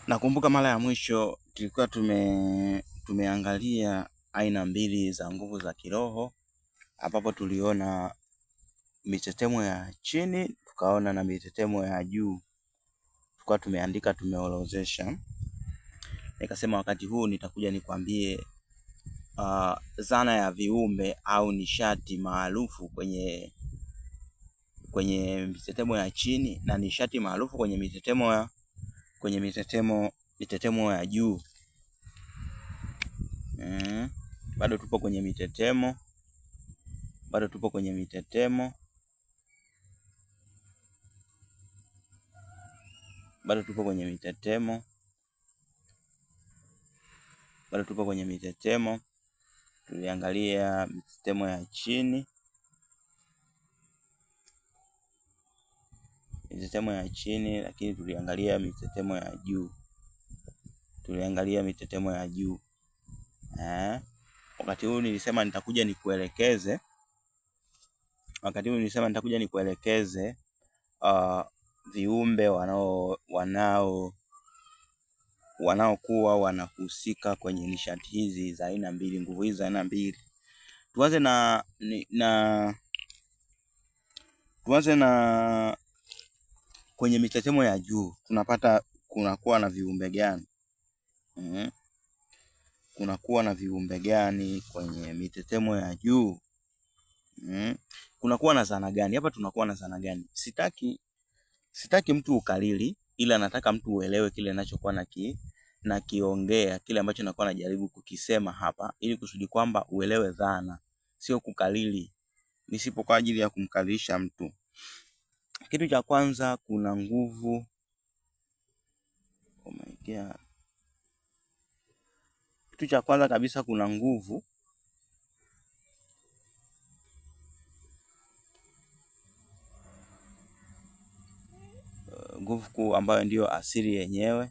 Nakumbuka mara ya mwisho tulikuwa tumeangalia aina mbili za nguvu za kiroho, ambapo tuliona mitetemo ya chini, tukaona na mitetemo ya juu. Tulikuwa tumeandika, tumeorozesha. Nikasema wakati huu nitakuja nikwambie zana ya viumbe au nishati maarufu kwenye mitetemo ya chini na nishati maarufu kwenye mitetemo ya juu. Bado tupo kwenye mitetemo. Bado tupo kwenye mitetemo. Tuliangalia mitetemo ya chini. Lakini tuliangalia mitetemo ya juu. Wakati huu nilisema nitakuja nikuelekeze. Viumbe wanaokuwa wanahusika kwenye nishati hizi za aina mbili, nguvu hizi za aina mbili. Tuanze na kwenye mitetemo ya juu tunapata kunakuwa na viumbe gani? Kunakuwa na viumbe gani kwenye mitetemo ya juu? Kunakuwa na zana gani? Hapa tunakuwa na zana gani? Sitaki mtu ukalili, ila nataka mtu uelewe kile ninachokuwa nakiongea, kile ambacho nakuwa najaribu kukisema hapa, ili kusudi kwamba uelewe dhana, sio kukalili. Nisipo kwa ajili ya kumkalisha mtu. Kitu cha kwanza, kuna nguvu. Kitu cha kwanza kabisa, kuna nguvu. Nguvu kuu ambayo ndio asili yenyewe,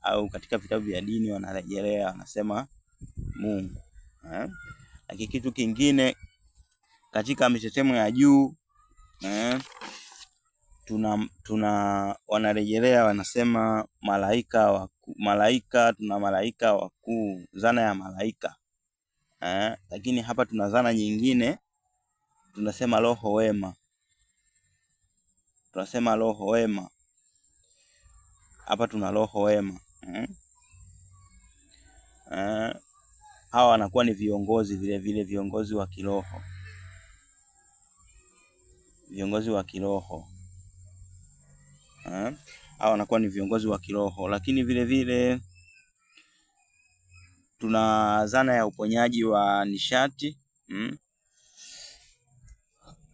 au katika vitabu vya dini wanarejelea, wanasema Mungu. Lakini kitu kingine katika mitetemo ya juu, wanarejelea, wanasema malaika, tuna malaika wakuu, zana ya malaika. Lakini hapa tuna zana nyingine, tunasema roho wema. Hapa tuna roho wema. Hawa wanakuwa ni viongozi, vile viongozi wa kiroho. Hawa wanakuwa ni viongozi wa kiroho. Lakini vile tuna zana ya uponyaji wa nishati.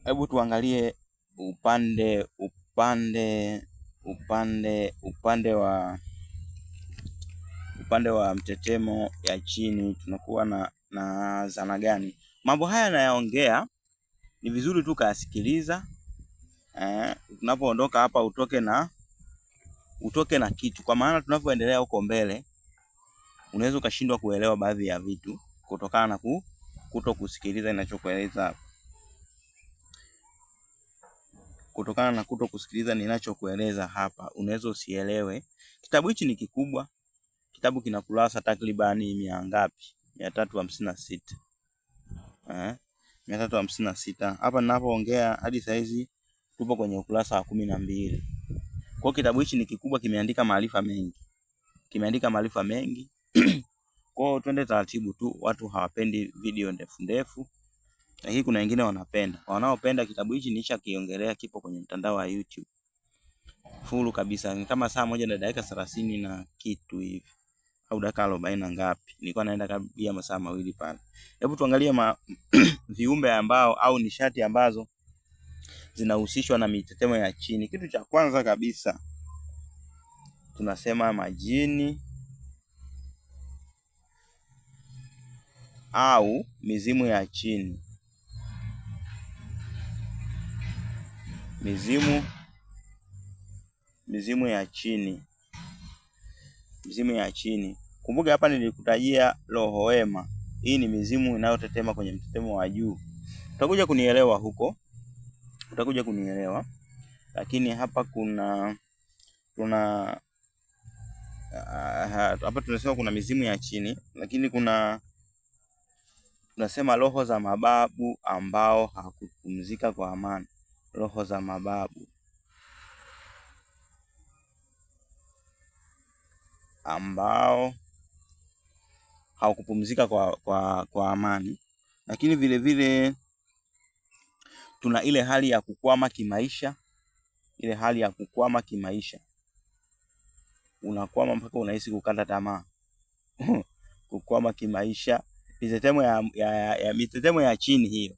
Hebu tuangalie upande wa mtetemo ya chini, tunakuwa na zana gani? Mambo haya nayaongea, ni vizuri tu kayasikiliza. Tunapoondoka hapa utoke na kitu, kwa maana tunapoendelea huko mbele unaweza ukashindwa kuelewa baadhi ya vitu kutokana na kutokusikiliza ninachokueleza. Ninachokueleza hapa, unaweza usielewe. Kitabu hichi ni kikubwa. Kitabu kina kurasa takribani 356. 356. Hapa ninapoongea hadi saizi tupo kwenye ukurasa wa 12. Kwa kitabu hichi ni kikubwa, kimeandika maarifa mengi. Kwa twende taratibu tu, watu hawapendi video ndefu. Lakini kuna wengine wanapenda. Wanaopenda kitabu hichi nishakiongelea, kipo kwenye mtandao wa YouTube. Full kabisa. Ni kama saa 1 na dakika 30 na kitu hivi. Au dakika 40 na ngapi. Nilikuwa naenda karibia masaa 2 pale. Hebu tuangalie viumbe ambao au nishati ambazo zinahusishwa na mitetemo ya chini. Kitu cha kwanza kabisa tunasema majini au mizimu ya chini. Mizimu ya chini. Kumbuka hapa nilikutajia roho wema. Hii ni mizimu inayotetema kwenye mtetemo wa juu. Utakuja kunielewa huko. lakini hapa hapa tunasema kuna mizimu ya chini, lakini tunasema roho za mababu ambao hakupumzika kwa amani. Roho za mababu ambao hawakupumzika kwa amani. Lakini vile vile tuna ile hali ya kukwama kimaisha, ile hali ya kukwama kimaisha, unakwama mpaka unahisi kukata tamaa. Kukwama kimaisha, mitetemo ya chini hiyo.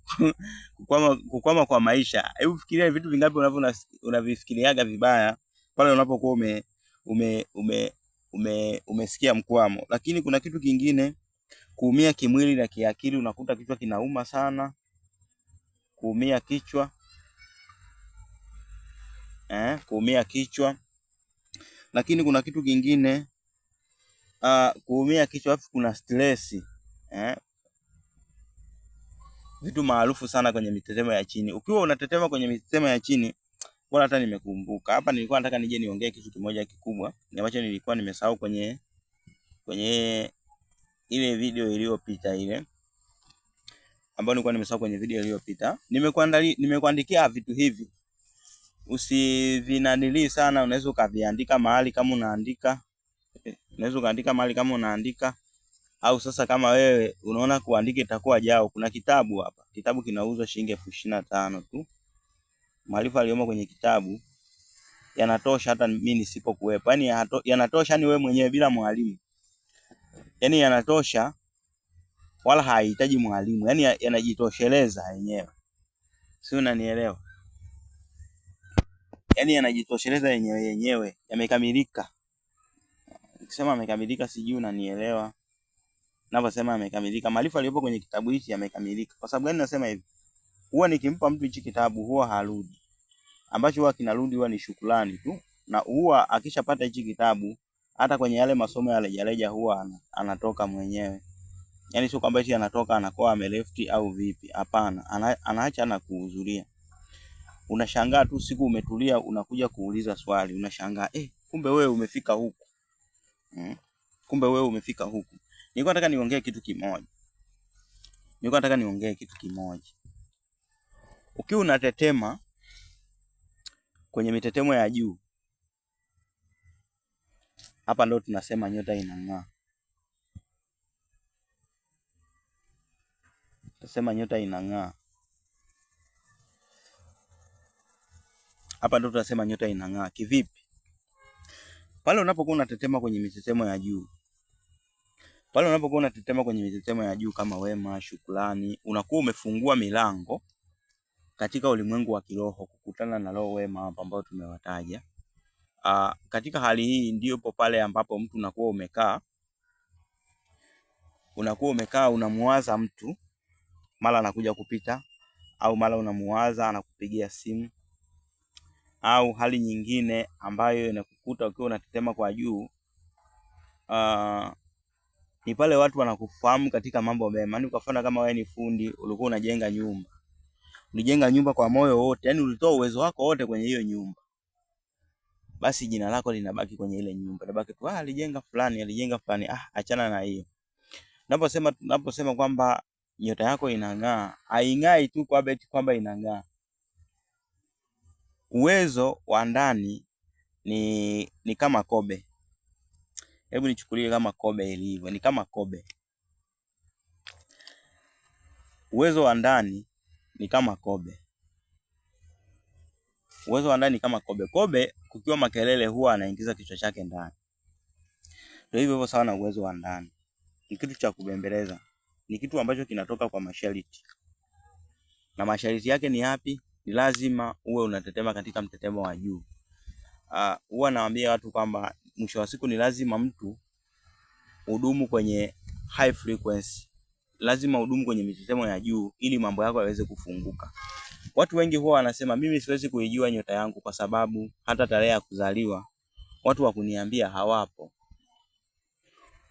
Kukwama kwa maisha. Hebu fikiria vitu vingapi unavifikiriaga vibaya pale unapokuwa umesikia mkwamo. Lakini kuna kitu kingine, kuumia kimwili na kiakili. Unakuta kichwa kinauma sana, kuumia kichwa, kuumia kichwa. Lakini kuna kitu kingine, kuumia kichwa, afu kuna stress, vitu maarufu sana kwenye mitetemo ya chini. Ukiwa unatetema kwenye mitetemo ya chini, bora hata nimekumbuka. Hapa nilikuwa nataka nije niongee kitu kimoja kikubwa ambacho nilikuwa nimesahau kwenye ile video iliyopita ile. Ambayo nilikuwa nimesahau kwenye video iliyopita. Nimekuandikia vitu hivi. Usivinanili sana, unaweza ukaviandika mahali kama unaandika. Unaweza ukaandika mahali kama unaandika. Au sasa kama wewe unaona kuandika itakuwa jao, kuna kitabu hapa. Kitabu kinauzwa shilingi 25,000 tu. Maarifa yaliyomo kwenye kitabu yanatosha hata mimi nisipokuwepo. Yaani yanatosha ni wewe mwenyewe bila mwalimu. Yaani yanatosha wala hahitaji mwalimu. Yaani yanajitosheleza yenyewe. Si unanielewa? Yaani yanajitosheleza yenyewe, yamekamilika. Nikisema yamekamilika sijui unanielewa. Ninaposema yamekamilika, maarifa yaliyopo kwenye kitabu hiki yamekamilika. Kwa sababu gani nasema hivi? Huwa nikimpa mtu hichi kitabu huwa harudi. Ambacho huwa kinarudi huwa ni shukrani tu. Na huwa akishapata hichi kitabu, hata kwenye yale masomo ya rejareja huwa anatoka mwenyewe. Yaani sio kwamba eti anatoka anakuwa amelefti au vipi. Hapana, anaacha na kuhudhuria. Unashangaa tu siku umetulia unakuja kuuliza swali, unashangaa kumbe wewe umefika huku. Kumbe wewe umefika huku. Nilikuwa nataka niongee kitu kimoja. Ukiwa unatetema kwenye mitetemo ya juu, hapa ndo tunasema nyota inang'aa. Tunasema nyota inang'aa. Hapa ndo tunasema nyota inang'aa. Kivipi? Pale unapokuwa unatetema kwenye mitetemo ya juu. Pale unapokuwa unatetema kwenye mitetemo ya juu kama wema, shukrani, unakuwa umefungua milango katika ulimwengu wa kiroho kukutana na roho wema hapa ambao tumewataja. Katika hali hii ndipo pale ambapo mtu unakuwa umekaa unamuwaza mtu, mara anakuja kupita, au mara unamuwaza anakupigia simu, au hali nyingine ambayo inakukuta ukiwa unatetema kwa juu. Ni pale watu wanakufahamu katika mambo mema. Yaani kwa mfano kama wewe ni fundi, ulikuwa unajenga nyumba. Ulijenga nyumba kwa moyo wote, yaani ulitoa uwezo wako wote kwenye hiyo nyumba. Basi jina lako linabaki kwenye ile nyumba. Linabaki tu alijenga fulani, achana na hiyo. Naposema kwamba nyota yako inang'aa, haing'ai tu kwa beti kwamba inang'aa. Uwezo wa ndani ni kama kobe. Hebu nichukulie kama kobe ilivyo, ni kama kobe. Uwezo wa ndani ni kama kobe. Uwezo wa ndani ni kama kobe. Kobe kukiwa makelele huwa anaingiza kichwa chake ndani. Ndio hivyo sawa na uwezo wa ndani. Ni kitu cha kubembeleza. Ni kitu ambacho kinatoka kwa masharti. Na masharti yake ni yapi? Ni lazima uwe unatetema katika mtetemo wa juu. Huwa nawaambia watu kwamba mwisho wa siku ni lazima mtu udumu kwenye high frequency. Lazima udumu kwenye mitetemo ya juu ili mambo yako yaweze kufunguka. Watu wengi huwa wanasema mimi siwezi kuijua nyota yangu kwa sababu hata tarehe ya kuzaliwa watu wa kuniambia hawapo.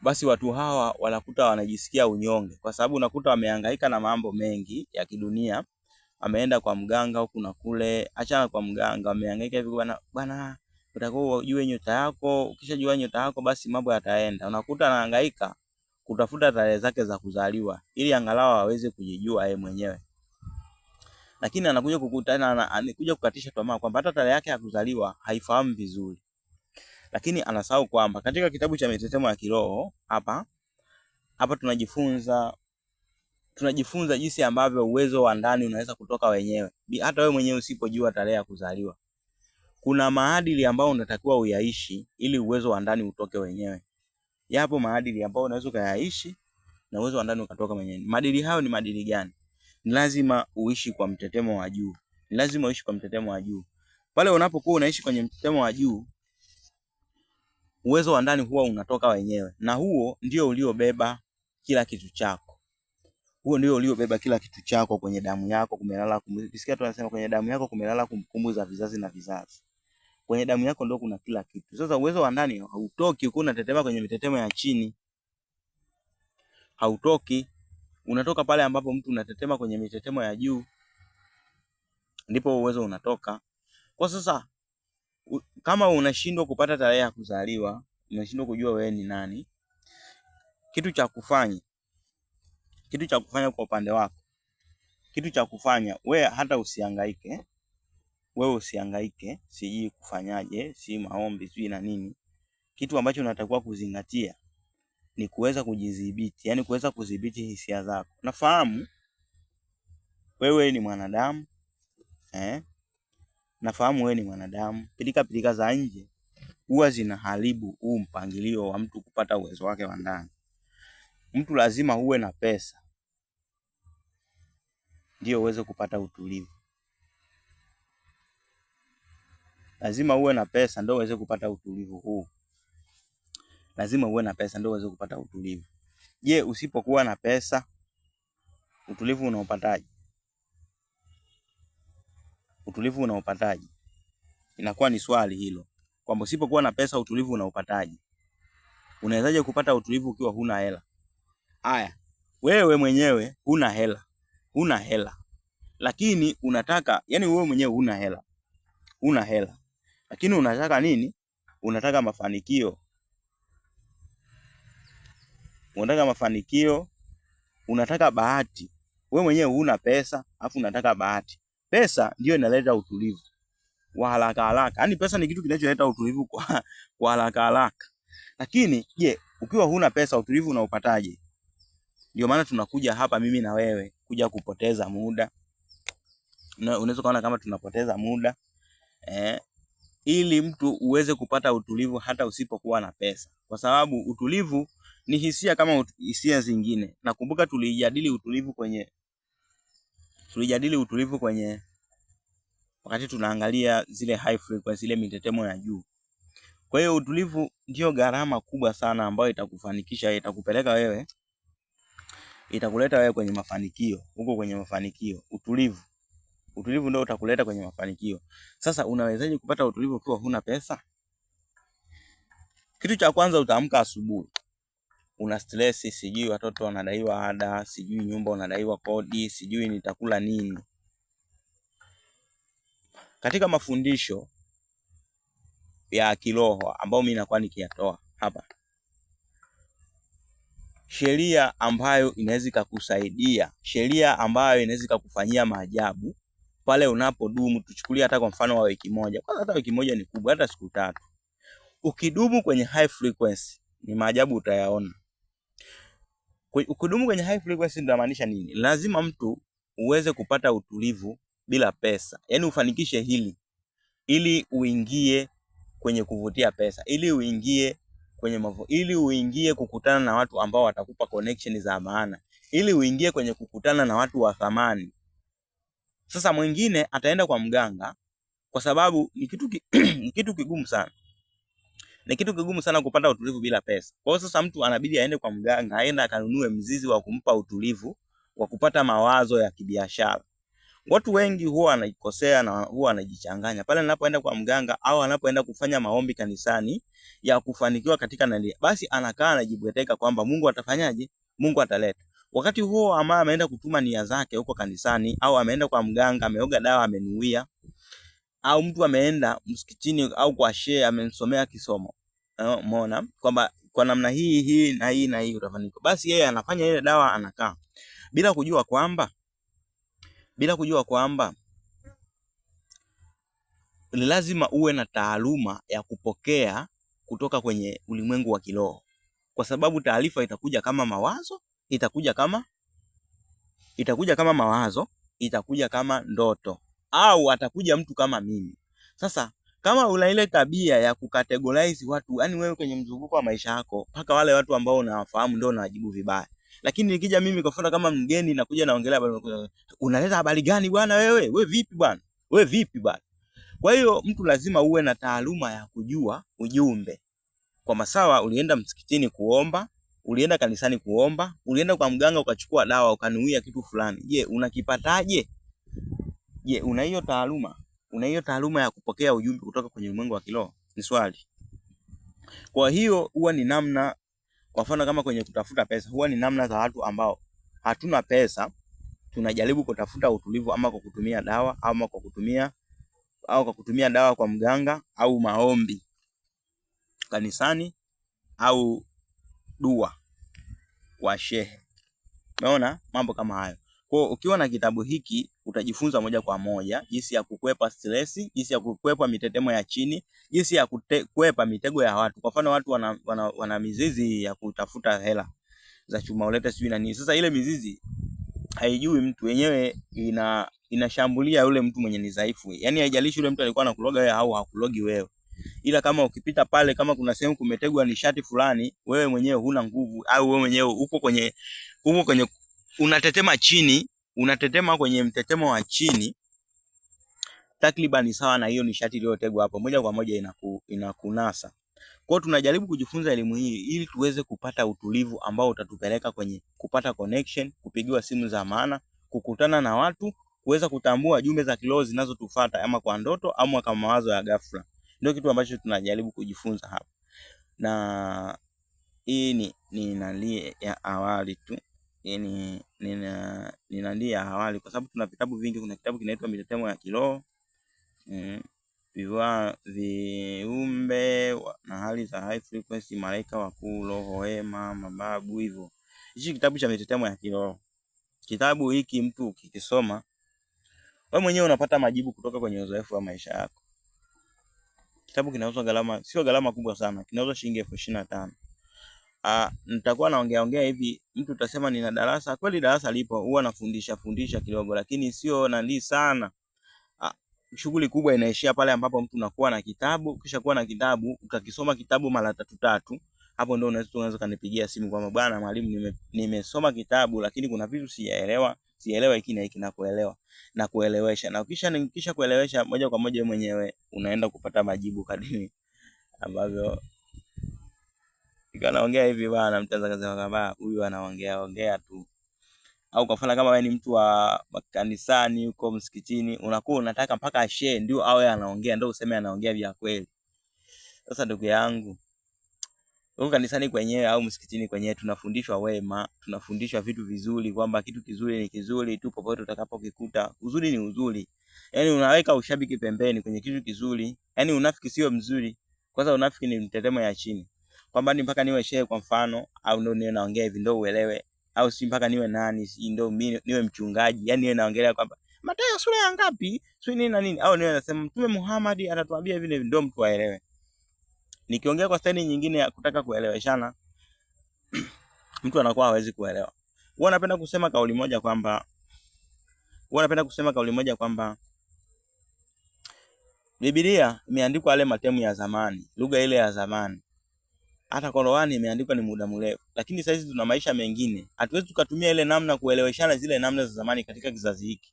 Basi watu hawa wanakuta wanajisikia unyonge kwa sababu unakuta wamehangaika na mambo mengi ya kidunia, ameenda kwa mganga huku na kule, achana kwa mganga, amehangaika hivi bwana, utakuwa ujue nyota yako. Ukishajua nyota yako basi mambo yataenda. Unakuta anahangaika kutafuta tarehe zake za kuzaliwa ili angalau aweze kujijua yeye mwenyewe. Lakini anakuja kukutana, anakuja kukatisha tamaa kwamba hata tarehe yake ya kuzaliwa haifahamu vizuri. Lakini anasahau kwamba katika kitabu cha Mitetemo ya Kiroho hapa tunajifunza jinsi ambavyo uwezo wa ndani unaweza kutoka wenyewe. Hata wewe mwenyewe usipojua tarehe ya kuzaliwa, kuna maadili ambayo unatakiwa uyaishi ili uwezo wa ndani utoke wenyewe. Yapo maadili ambayo unaweza kuyaishi na uwezo wa ndani ukatoka wenyewe. Maadili hayo ni maadili gani? Ni lazima uishi kwa mtetemo wa juu. Ni lazima uishi kwa mtetemo wa juu. Pale unapokuwa unaishi kwenye mtetemo wa juu, uwezo wa ndani huwa unatoka wenyewe, na huo ndio uliobeba kila kitu chako. Huo ndio uliobeba kila kitu chako. Kwenye damu yako kumelala, ukisikia tu anasema kwenye damu yako kumelala kumbukumbu za vizazi na vizazi. Kwenye damu yako ndio kuna kila kitu. Sasa uwezo wa ndani hautoki ukiwa unatetema kwenye mitetemo ya chini. Hautoki. Unatoka pale ambapo mtu unatetema kwenye mitetemo ya juu, ndipo uwezo unatoka. Kwa sasa kama unashindwa kupata tarehe ya kuzaliwa, unashindwa kujua wewe ni nani, kitu cha kufanya kwa upande wako, kitu cha kufanya wewe, hata usihangaike. Wewe usihangaike sijui kufanyaje, si maombi sijui na nini. Kitu ambacho unatakiwa kuzingatia ni kuweza kujidhibiti, yani kuweza kudhibiti hisia zako. Nafahamu wewe ni mwanadamu, nafahamu wewe ni mwanadamu. Pilika za nje huwa zinaharibu huu mpangilio wa mtu kupata uwezo wake wa ndani. Mtu lazima uwe na pesa ndio uweze kupata utulivu. Lazima uwe na pesa ndio uweze kupata utulivu huu. Lazima uwe na pesa ndio uweze kupata utulivu. Je, usipokuwa na pesa utulivu unaupataje? Utulivu unaupataje? Inakuwa ni swali hilo. Kwamba usipokuwa na pesa utulivu unaupataje? Unawezaje kupata utulivu ukiwa huna hela? Haya, wewe mwenyewe huna hela. Lakini unataka, yani wewe mwenyewe huna hela. Lakini unataka nini? Unataka mafanikio. Unataka mafanikio, unataka bahati. Wewe mwenyewe huna pesa, afu unataka bahati. Pesa ndio inaleta utulivu wa haraka. Yaani pesa ni kitu kinacholeta utulivu kwa haraka. Lakini je, ukiwa huna pesa utulivu unaupataje? Ndio maana tunakuja hapa mimi na wewe kuja kupoteza muda. Unaweza kuona kama tunapoteza muda ili mtu uweze kupata utulivu hata usipokuwa na pesa. Kwa sababu utulivu ni hisia kama hisia zingine. Nakumbuka tulijadili utulivu kwenye wakati tunaangalia zile high frequency, ile mitetemo ya juu. Kwa hiyo utulivu ndio gharama kubwa sana ambayo itakufanikisha, itakupeleka wewe, itakuleta wewe kwenye mafanikio. Huko kwenye mafanikio, utulivu ndio utakuleta kwenye mafanikio. Sasa unawezaje kupata utulivu ukiwa huna pesa? Kitu cha kwanza, utaamka asubuhi una stress, sijui watoto wanadaiwa ada, sijui nyumba unadaiwa kodi, sijui nitakula nini. Katika mafundisho ya kiroho ambao mimi nakuwa nikiyatoa hapa, sheria ambayo inaweza kukusaidia, sheria ambayo inaweza kukufanyia maajabu pale unapodumu. Tuchukulie hata kwa mfano wa wiki moja. Kwanza hata wiki moja ni kubwa, hata siku 3. Ukidumu kwenye high frequency ni maajabu utayaona. Ukidumu kwenye high frequency inamaanisha nini? Lazima mtu uweze kupata utulivu bila pesa. Yaani ufanikishe hili ili uingie kwenye kuvutia pesa, ili uingie kwenye ili uingie kukutana na watu ambao watakupa connection za maana, ili uingie kwenye kukutana na watu wa thamani. Sasa mwingine ataenda kwa mganga kwa sababu ni kitu kigumu sana. Ni kitu kigumu sana kupata utulivu bila pesa. Kwa hiyo sasa mtu anabidi aende kwa mganga, aende akanunue mzizi wa kumpa utulivu wa kupata mawazo ya kibiashara. Watu wengi huwa wanaikosea na huwa wanajichanganya. Pale anapoenda kwa mganga au anapoenda kufanya maombi kanisani ya kufanikiwa katika nani, basi anakaa anajibweteka kwamba Mungu atafanyaje? Mungu ataleta. Wakati huo ama ameenda kutuma nia zake huko kanisani, au ameenda kwa mganga, ameoga dawa, amenuia, au mtu ameenda msikitini au kwa shehe amemsomea kisomo. Umeona kwamba kwa namna hii na hii na hii utafanikiwa. Basi yeye anafanya ile dawa, anakaa bila kujua kwamba ni lazima uwe na taaluma ya kupokea kutoka kwenye ulimwengu wa kiroho, kwa sababu taarifa itakuja kama mawazo, itakuja kama ndoto, au atakuja mtu kama mimi. Sasa kama una ile tabia ya kucategorize watu, yani wewe kwenye mzunguko wa maisha yako mpaka wale watu ambao unawafahamu ndio unawajibu vibaya. Lakini nikija mimi kwa mfano kama mgeni nakuja naongelea, unaleta habari gani bwana wewe? Wewe vipi bwana? Kwa hiyo mtu lazima uwe na taaluma ya kujua ujumbe. Kwa masawa, ulienda msikitini kuomba, ulienda kanisani kuomba, ulienda kwa mganga ukachukua dawa ukanuia kitu fulani. Je, unakipataje? Je, una hiyo taaluma ya kupokea ujumbe kutoka kwenye ulimwengu wa kiroho? Ni swali. Kwa hiyo huwa ni namna, kwa mfano kama kwenye kutafuta pesa, huwa ni namna za watu ambao hatuna pesa, tunajaribu kutafuta utulivu ama kwa kutumia dawa ama kwa kutumia dawa kwa mganga au maombi kanisani au dua kwa shehe. Umeona mambo kama hayo. Kwa ukiwa na kitabu hiki utajifunza moja kwa moja jinsi ya kukwepa stress, jinsi ya kukwepa mitetemo ya chini, jinsi ya kukwepa mitego ya watu. Kwa mfano watu wana mizizi ya kutafuta hela za chuma ulete sijui na nini. Sasa ile mizizi haijui mtu wenyewe, inashambulia yule mtu mwenye ni dhaifu. Yaani haijalishi yule mtu alikuwa anakuloga wewe au hakulogi wewe. Ila kama ukipita pale, kama kuna sehemu kumetegwa nishati fulani, wewe mwenyewe huna nguvu, au wewe mwenyewe uko kwenye unatetema kwenye mtetemo wa chini, takriban sawa na hiyo nishati iliyotegwa hapo, moja kwa moja inakunasa. Kwa hiyo tunajaribu kujifunza elimu hii ili tuweze kupata utulivu ambao utatupeleka kwenye kupata connection, kupigiwa simu za maana, kukutana na watu, kuweza kutambua jumbe za kiroho zinazotufuata ama kwa ndoto ama kwa mawazo ya ghafla. Ndio kitu ambacho tunajaribu kujifunza hapa. Na hii ni nani ya awali tu. Ni nani ya awali kwa sababu tuna vitabu vingi. Kuna kitabu kinaitwa Mitetemo ya Kiroho, Viumbe na Hali za High Frequency, Malaika Wakuu, Roho Wema, Mababu, hivyo. Hichi kitabu cha Mitetemo ya Kiroho. Kitabu hiki mtu ukikisoma, wewe mwenyewe unapata majibu kutoka kwenye uzoefu wa maisha yako. Kitabu kinauzwa sio gharama kubwa sana. Kinauzwa shilingi 25,000. Nitakuwa naongea hivi, mtu utasema nina darasa. Kweli darasa lipo, huwa nafundisha kidogo, lakini sio nani sana. Shughuli kubwa inaishia pale ambapo mtu unakuwa na kitabu. Kisha kuwa na kitabu, ukakisoma kitabu mara 3. Hapo ndio unaweza kanipigia simu kwamba bwana mwalimu, nimesoma kitabu lakini kuna vitu sijaelewa hiki na hiki, na kuelewesha. Na nikisha kuelewesha, moja kwa moja mwenyewe unaenda kupata majibu kadiri ambavyo naongea hivi bwana. Mtanzania kama huyu anaongea tu. Au kwa mfano kama wewe ni mtu wa kanisani huko msikitini, unakuwa unataka mpaka shehe ndio awe anaongea, ndio useme anaongea vya kweli. Sasa ndugu yangu, huko kanisani kwenyewe au msikitini kwenyewe tunafundishwa wema, tunafundishwa vitu vizuri, kwamba kitu kizuri ni kizuri tu popote utakapokikuta. Uzuri ni uzuri. Yaani unaweka ushabiki pembeni kwenye kitu kizuri. Yaani unafiki sio mzuri. Kwanza unafiki ni mtetemo ya chini. Kwamba ni mpaka niwe shehe kwa mfano, au ndio niwe naongea hivi ndio uelewe, au si mpaka niwe nani, si ndio mimi niwe mchungaji. Yaani niwe naongelea kwamba Mathayo sura ya ngapi, sio nini na nini, au niwe nasema Mtume Muhammad anatuambia hivi ndio mtu aelewe. Nikiongea kwa staili nyingine ya kutaka kueleweshana, mtu anakuwa hawezi kuelewa. Huwa napenda kusema kauli moja kwamba Biblia imeandikwa yale matemu ya zamani, lugha ile ya zamani. Hata Qur'ani imeandikwa ni muda mrefu. Lakini sasa hizi tuna maisha mengine. Hatuwezi tukatumia ile namna kueleweshana zile namna za zamani katika kizazi hiki.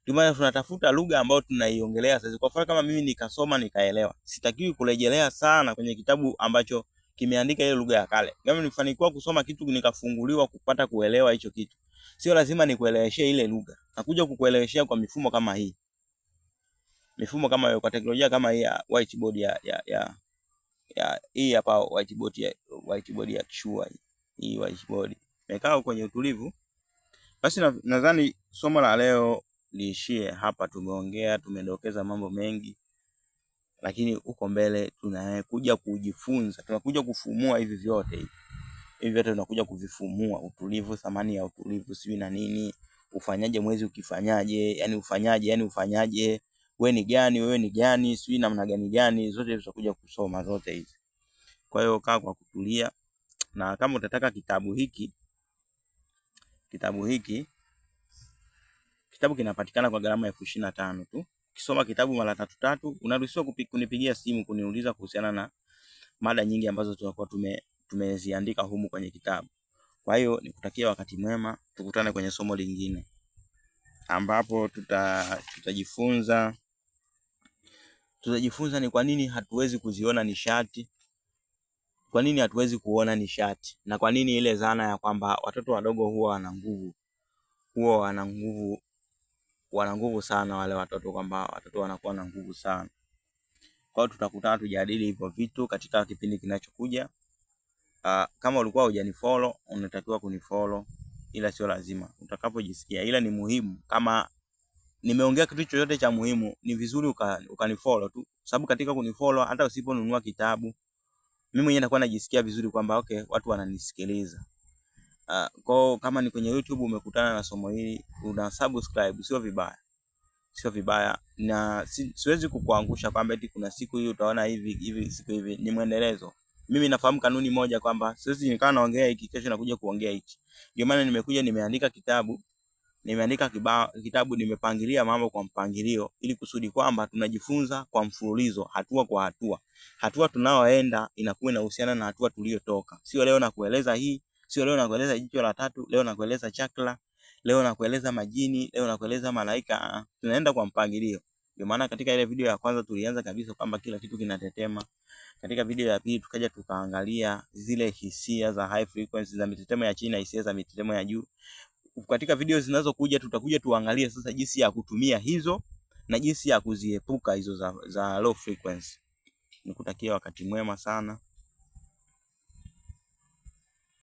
Ndio maana tunatafuta lugha ambayo tunaiongelea sasa. Kwa mfano kama mimi nikasoma nikaelewa, sitakiwi kurejelea sana kwenye kitabu ambacho kimeandika ile lugha ya kale. Kama nifanikiwa kusoma kitu nikafunguliwa kupata kuelewa hicho kitu, sio lazima nikueleweshee ile lugha. Nakuja kukueleweshea kwa mifumo kama hii. Mifumo kama hiyo, kwa teknolojia kama hii ya whiteboard hii hapa, whiteboard ya kishua hii whiteboard. umekaa kwenye utulivu. Basi nadhani somo la leo liishie hapa. Tumeongea, tumedokeza mambo mengi, lakini huko mbele tunakuja kujifunza, tunakuja kufumua hivi vyote tunakuja kuvifumua: utulivu, thamani ya utulivu, sijui na nini, ufanyaje mwezi ukifanyaje, yani ufanyaje, wewe ni gani, sijui namna gani, zote tutakuja kusoma zote hizi. Kwa hiyo kaa kwa kutulia, na kama utataka kitabu hiki kinapatikana kwa gharama 25,000 tu. Ukisoma kitabu mara 3 unaruhusiwa kunipigia simu kuniuliza kuhusiana na mada nyingi ambazo tutakuwa tumeziandika humu kwenye kitabu. Kwa hiyo nikutakia wakati mwema, tukutane kwenye somo lingine ambapo tutajifunza ni kwa nini hatuwezi kuziona nishati, kwa nini hatuwezi kuona nishati, na kwa nini ile dhana ya kwamba watoto wadogo huwa wana nguvu sana, wale watoto, kwamba watoto wanakuwa na nguvu sana. Kwa hiyo tutakutana tujadili hivyo vitu katika kipindi kinachokuja. Kama ulikuwa hujanifollow, unatakiwa kunifollow, ila sio lazima, utakapojisikia. Ila ni muhimu, kama nimeongea kitu chochote cha muhimu, ni vizuri ukanifollow tu, sababu katika kunifollow, hata usiponunua kitabu, mimi mwenyewe nakuwa najisikia vizuri kwamba okay, watu wananisikiliza. Kwa kama ni kwenye YouTube umekutana na somo hili, una subscribe, sio vibaya, na siwezi kukuangusha kwamba eti kuna siku hii utaona hivi siku hivi. Ni mwendelezo. Mimi nafahamu kanuni moja kwamba siwezi nikaa naongea hiki kesho nakuja kuongea hichi. Ndio maana nimekuja nimeandika kitabu, nimepangilia mambo kwa mpangilio, ili kusudi kwamba tunajifunza kwa mfululizo, hatua kwa hatua. Hatua tunaoenda inakuwa inahusiana na hatua tuliyotoka. Sio leo nakueleza hii, sio leo nakueleza jicho la tatu, leo nakueleza chakra, leo nakueleza majini, leo nakueleza malaika. Tunaenda kwa mpangilio. Ndio maana katika ile video ya kwanza tulianza kabisa kwamba kila kitu kinatetema. Katika video ya pili tukaja tukaangalia zile hisia za high frequency, za mitetemo ya chini na hisia za mitetemo ya juu. Katika video zinazokuja tutakuja tuangalie sasa jinsi ya kutumia hizo na jinsi ya kuziepuka hizo za low frequency. Nikutakia wakati mwema sana.